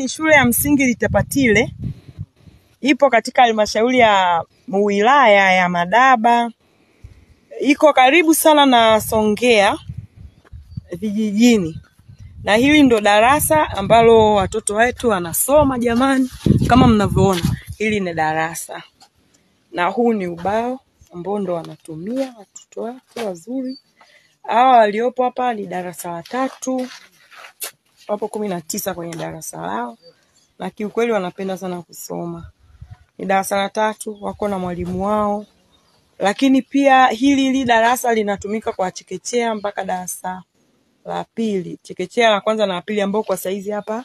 ni shule ya msingi Litapatile. Ipo katika halmashauri ya wilaya ya Madaba. Iko karibu sana na Songea vijijini. Na hili ndo darasa ambalo watoto wetu wanasoma jamani. Kama mnavyoona, hili ni darasa. Na huu ni ubao ambao ndo wanatumia watoto wetu wazuri. Hawa waliopo hapa ni darasa la 3. Wapo 19 kwenye darasa lao. Na kiukweli wanapenda sana kusoma. Ni darasa la 3, wako na mwalimu wao. Lakini pia hili darasa linatumika kwa chekechea mpaka darasa la 2. Chekechea la kwanza na la 2 ambao kwa saizi hapa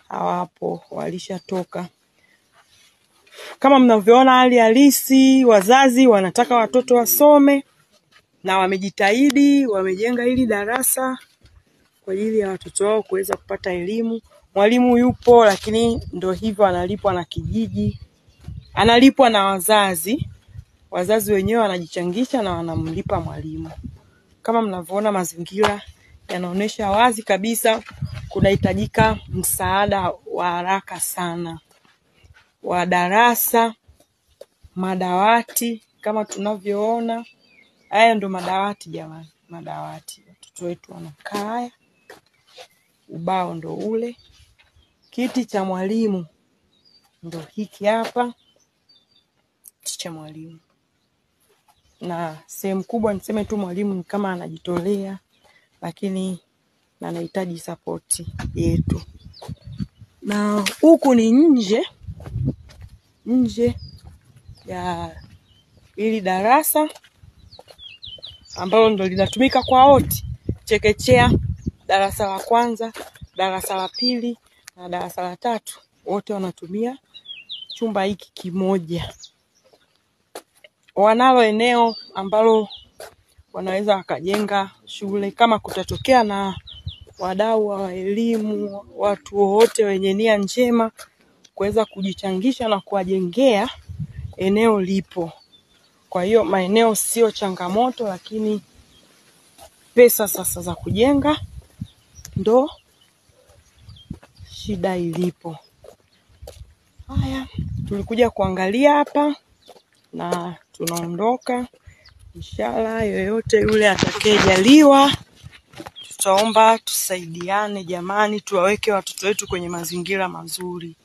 hawapo, walishatoka. Kama mnavyoona hali halisi, wazazi wanataka watoto wasome na wamejitahidi, wamejenga hili darasa kwa ajili ya watoto wao kuweza kupata elimu. Mwalimu yupo, lakini ndo hivyo analipwa na kijiji. Analipwa na wazazi. Wazazi wenyewe wanajichangisha na wanamlipa mwalimu. Kama mnavyoona mazingira yanaonesha wazi kabisa kunahitajika msaada wa haraka sana wa darasa, madawati kama tunavyoona. Haya ndo madawati jamani, madawati. Watoto wetu wanakaa haya. Ubao ndo ule. Kiti cha mwalimu ndo hiki hapa. Kiti cha mwalimu. Na sehemu kubwa niseme tu mwalimu ni kama anajitolea, lakini anahitaji support yetu. Na huku ni nje ya hili darasa ambalo ndo linatumika kwa wote. Chekechea, darasa la 1, darasa la 2 na darasa la 3 wote wanatumia chumba hiki kimoja. Wanalo eneo ambalo wanaweza wakajenga shule kama kutatokea na wadau wa elimu, watu wote wenye nia njema kuweza kujichangisha na kuwajengea, eneo lipo. Kwa hiyo maeneo sio changamoto, lakini pesa sasa za kujenga ndo shida ilipo. Haya, tulikuja kuangalia hapa na tunaondoka. Inshallah yoyote yule atakayejaliwa, tutaomba tusaidiane jamani, tuwaweke watoto wetu kwenye mazingira mazuri.